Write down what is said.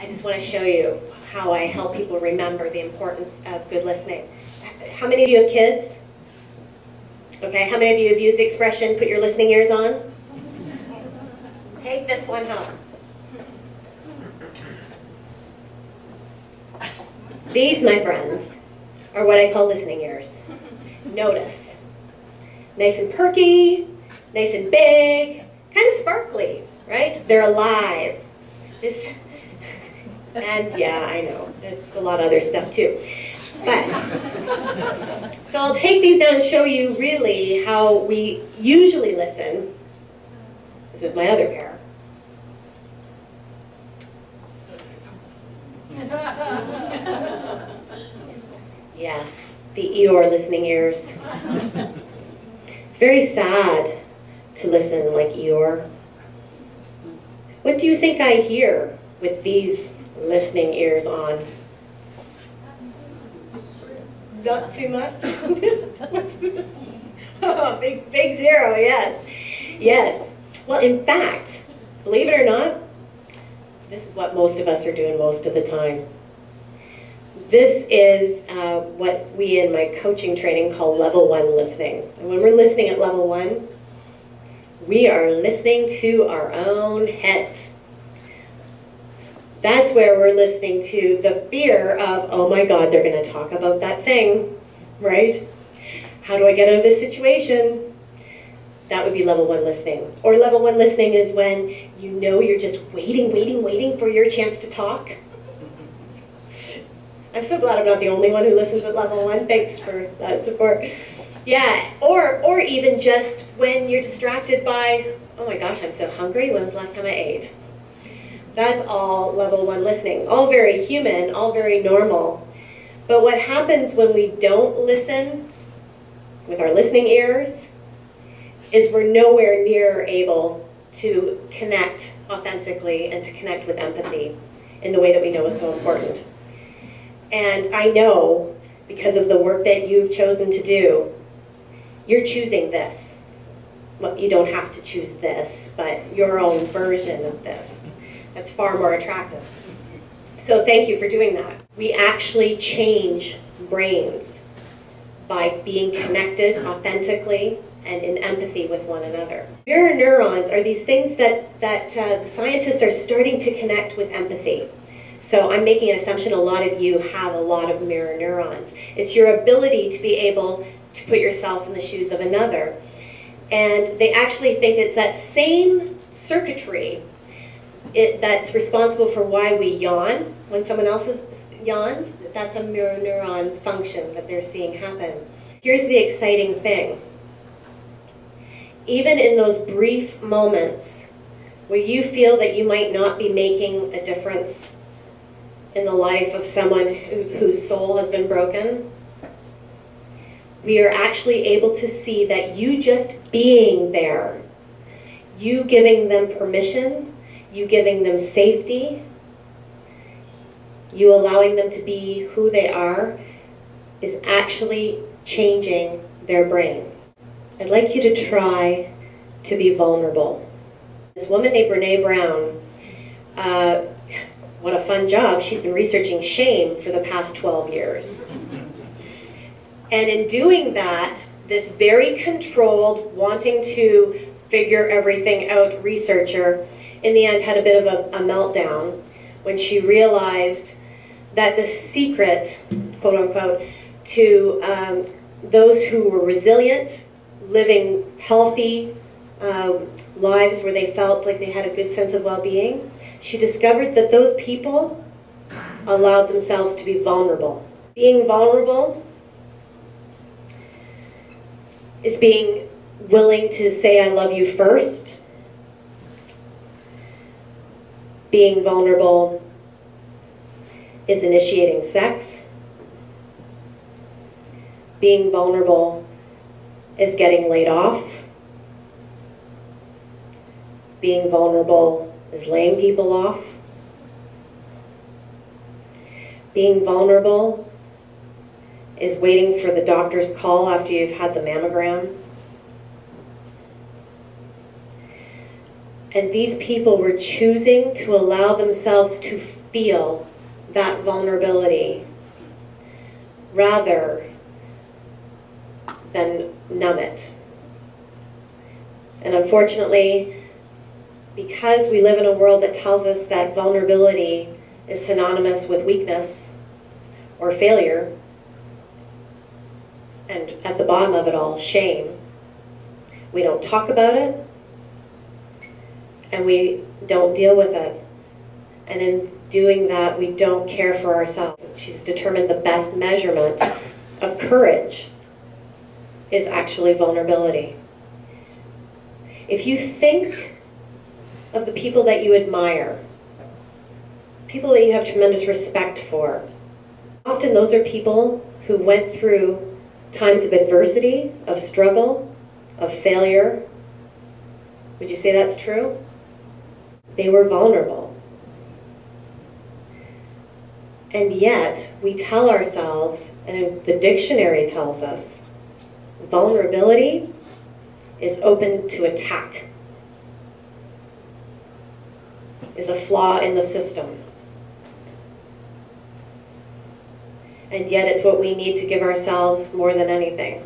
I just want to show you how I help people remember the importance of good listening. How many of you have kids? Okay, how many of you have used the expression, put your listening ears on? Take this one home. These, my friends, are what I call listening ears. Notice. Nice and perky, nice and big, kind of sparkly, right? They're alive. And yeah, I know, it's a lot of other stuff too. But, so I'll take these down and show you really how we usually listen. This is my other pair. Yes, the Eeyore listening ears. It's very sad to listen like Eeyore. What do you think I hear with these listening ears on? Not too much? What's this? Oh, big zero, yes. Yes. Well, in fact, believe it or not, this is what most of us are doing most of the time. This is what we in my coaching training call level 1 listening. And when we're listening at level 1, we are listening to our own heads. That's where we're listening to the fear of, oh my God, they're going to talk about that thing, right? How do I get out of this situation? That would be level 1 listening. Or level 1 listening is when you know you're just waiting for your chance to talk. I'm so glad I'm not the only one who listens at level 1. Thanks for that support. Yeah, or even just when you're distracted by, oh my gosh, I'm so hungry. When was the last time I ate? That's all level 1 listening. All very human, all very normal. But what happens when we don't listen with our listening ears is we're nowhere near able to connect authentically and to connect with empathy in the way that we know is so important. And I know, because of the work that you've chosen to do, you're choosing this. Well, you don't have to choose this, but your own version of this. That's far more attractive. So thank you for doing that. We actually change brains by being connected authentically and in empathy with one another. Mirror neurons are these things that the scientists are starting to connect with empathy. So I'm making an assumption a lot of you have a lot of mirror neurons. It's your ability to be able to put yourself in the shoes of another. And they actually think it's that same circuitry that's responsible for why we yawn when someone else yawns. That's a mirror neuron function that they're seeing happen. Here's the exciting thing. Even in those brief moments where you feel that you might not be making a difference in the life of someone whose soul has been broken, we are actually able to see that you just being there, you giving them permission, you giving them safety, you allowing them to be who they are, is actually changing their brain. I'd like you to try to be vulnerable. This woman named Brené Brown, what a fun job. She's been researching shame for the past 12 years. And in doing that, this very controlled, wanting to figure everything out researcher, in the end had a bit of a meltdown when she realized that the secret, quote unquote, to those who were resilient, living healthy lives where they felt like they had a good sense of well-being, she discovered that those people allowed themselves to be vulnerable. Being vulnerable is being willing to say I love you first. Being vulnerable is initiating sex. Being vulnerable is getting laid off. Being vulnerable is laying people off. Being vulnerable is waiting for the doctor's call after you've had the mammogram. And these people were choosing to allow themselves to feel that vulnerability rather than numb it. And unfortunately, because we live in a world that tells us that vulnerability is synonymous with weakness or failure, and at the bottom of it all, shame, we don't talk about it, and we don't deal with it. And in doing that, we don't care for ourselves. She's determined the best measurement of courage is actually vulnerability. If you think of the people that you admire, people that you have tremendous respect for, often those are people who went through times of adversity, of struggle, of failure. Would you say that's true? They were vulnerable. And yet, we tell ourselves, and the dictionary tells us, vulnerability is open to attack, is a flaw in the system. And yet it's what we need to give ourselves more than anything.